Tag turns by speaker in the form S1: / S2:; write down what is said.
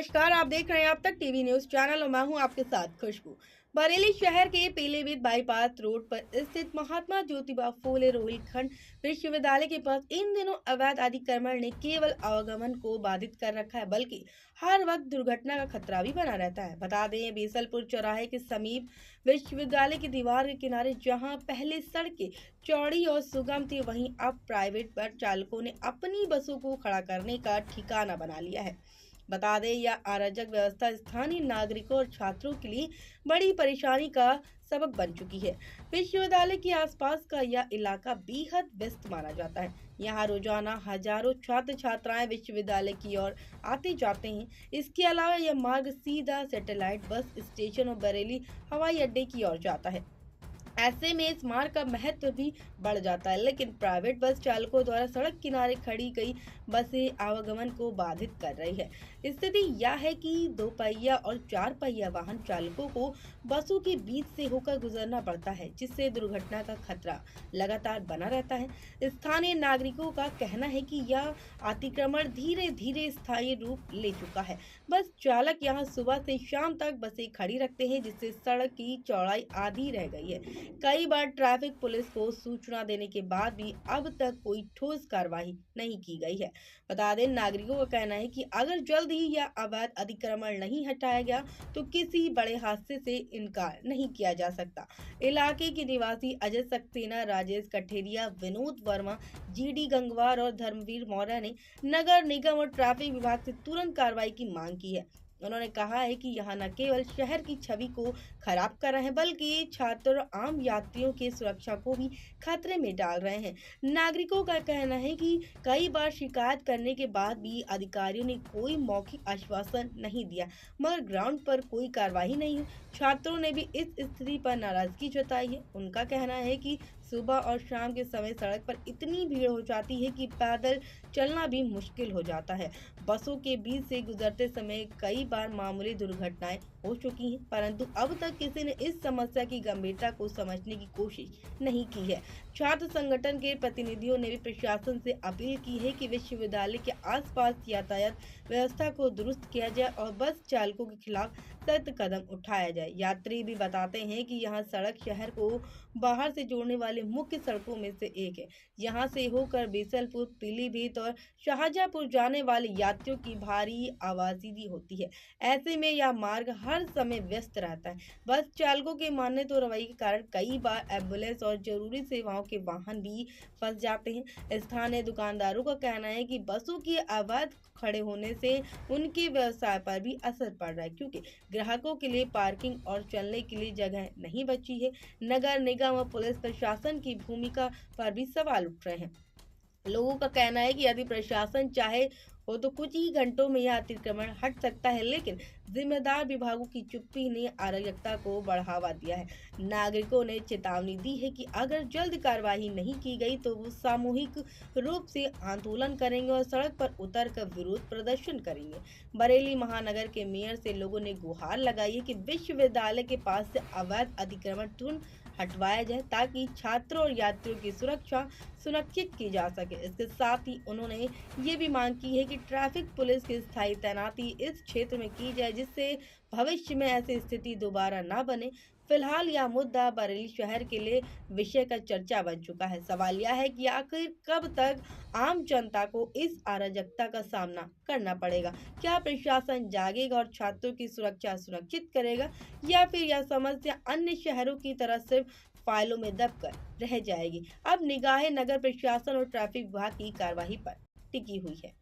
S1: नमस्कार, आप देख रहे हैं अब तक टीवी न्यूज चैनल और मैं हूं आपके साथ खुशबू। बरेली शहर के पीलीभीत बाईपास रोड पर स्थित महात्मा ज्योतिबा फूले रोहिलखंड विश्वविद्यालय के पास इन दिनों अवैध अतिक्रमण ने केवल आवागमन को बाधित कर रखा है, बल्कि हर वक्त दुर्घटना का खतरा भी बना रहता है। बता दें, बीसलपुर चौराहे के समीप विश्वविद्यालय की दीवार के किनारे जहां पहले सड़कें चौड़ी और सुगम थी, वहीं अब प्राइवेट बस चालकों ने अपनी बसों को खड़ा करने का ठिकाना बना लिया है। बता दें, यह अराजक व्यवस्था स्थानीय नागरिकों और छात्रों के लिए बड़ी परेशानी का सबब बन चुकी है। विश्वविद्यालय के आसपास का यह इलाका बेहद व्यस्त माना जाता है। यहाँ रोजाना हजारों छात्र छात्राएं विश्वविद्यालय की ओर आते जाते हैं। इसके अलावा यह मार्ग सीधा सैटेलाइट बस स्टेशन और बरेली हवाई अड्डे की ओर जाता है। ऐसे में इस मार्ग का महत्व भी बढ़ जाता है, लेकिन प्राइवेट बस चालकों द्वारा सड़क किनारे खड़ी कई बसें आवागमन को बाधित कर रही है। स्थिति यह है कि दो पहिया और चार पहिया वाहन चालकों को बसों के बीच से होकर गुजरना पड़ता है, जिससे दुर्घटना का खतरा लगातार बना रहता है। स्थानीय नागरिकों का कहना है कि यह अतिक्रमण धीरे धीरे स्थायी रूप ले चुका है। बस चालक यहाँ सुबह से शाम तक बसें खड़ी रखते हैं, जिससे सड़क की चौड़ाई आधी रह गई है। कई बार ट्रैफिक पुलिस को सूचना देने के बाद भी अब तक कोई ठोस कार्रवाई नहीं की गई है। बता दें, नागरिकों का कहना है कि अगर जल्द ही यह अवैध अतिक्रमण नहीं हटाया गया तो किसी बड़े हादसे से इनकार नहीं किया जा सकता। इलाके के निवासी अजय सक्सेना, राजेश कठेरिया, विनोद वर्मा, जीडी गंगवार और धर्मवीर मौर्य ने नगर निगम और ट्रैफिक विभाग से तुरंत कार्रवाई की मांग की है। उन्होंने कहा है कि यहाँ न केवल शहर की छवि को खराब कर रहे हैं, बल्कि छात्र और आम यात्रियों की सुरक्षा को भी खतरे में डाल रहे हैं। नागरिकों का कहना है कि कई बार शिकायत करने के बाद भी अधिकारियों ने कोई मौखिक आश्वासन नहीं दिया, मगर ग्राउंड पर कोई कार्रवाई नहीं हुई। छात्रों ने भी इस स्थिति पर नाराजगी जताई है। उनका कहना है कि सुबह और शाम के समय सड़क पर इतनी भीड़ हो जाती है कि पैदल चलना भी मुश्किल हो जाता है। बसों के बीच से गुजरते समय कई बार मामूली दुर्घटनाएं हो चुकी हैं, परंतु अब तक किसी ने इस समस्या की गंभीरता को समझने की कोशिश नहीं की है। छात्र संगठन के प्रतिनिधियों ने भी प्रशासन से अपील की है कि विश्वविद्यालय के आसपास यातायात व्यवस्था को दुरुस्त किया जाए और बस चालकों के खिलाफ सख्त कदम उठाया जाए। यात्री भी बताते हैं कि यहाँ सड़क शहर को बाहर से जोड़ने वाली मुख्य सड़कों में से एक है। यहाँ से होकर बीसलपुर, पीलीभीत और शाहजहांपुर जाने वाले यात्रियों की भारी आवाजाही होती है। ऐसे में यह मार्ग हर समय व्यस्त रहता है। बस चालकों के मानने तो रवैये के कारण कई बार एम्बुलेंस और जरूरी सेवाओं के वाहन भी फंस जाते हैं। स्थानीय दुकानदारों का कहना है कि बसों के अवैध खड़े होने से उनके व्यवसाय पर भी असर पड़ रहा है, क्योंकि ग्राहकों के लिए पार्किंग और चलने के लिए जगह नहीं बची है। नगर निगम और पुलिस प्रशासन की भूमिका पर भी सवाल उठ रहे हैं। लोगों का कहना है कि यदि प्रशासन चाहे हो तो कुछ ही घंटों में यह अतिक्रमण हट सकता है, लेकिन जिम्मेदार विभागों की चुप्पी ने अराजकता को बढ़ावा दिया है। नागरिकों ने चेतावनी दी है कि अगर जल्द कार्रवाई नहीं की गई तो वो सामूहिक रूप से आंदोलन करेंगे और सड़क पर उतरकर विरोध प्रदर्शन करेंगे। बरेली महानगर के मेयर से लोगों ने गुहार लगाई है कि विश्वविद्यालय के पास से अवैध अतिक्रमण तुरंत हटवाया जाए, ताकि छात्रों और यात्रियों की सुरक्षा सुनिश्चित की जा सके। इसके साथ ही उन्होंने ये भी मांग की है कि ट्रैफिक पुलिस की स्थायी तैनाती इस क्षेत्र में की जाए, जिससे भविष्य में ऐसी स्थिति दोबारा न बने। फिलहाल यह मुद्दा बरेली शहर के लिए विषय का चर्चा बन चुका है। सवाल यह है कि आखिर कब तक आम जनता को इस अराजकता का सामना करना पड़ेगा? क्या प्रशासन जागेगा और छात्रों की सुरक्षा सुनिश्चित करेगा, या फिर यह समस्या अन्य शहरों की तरह सिर्फ फाइलों में दबकर रह जाएगी? अब निगाहें नगर प्रशासन और ट्रैफिक विभाग की कार्रवाई पर टिकी हुई है।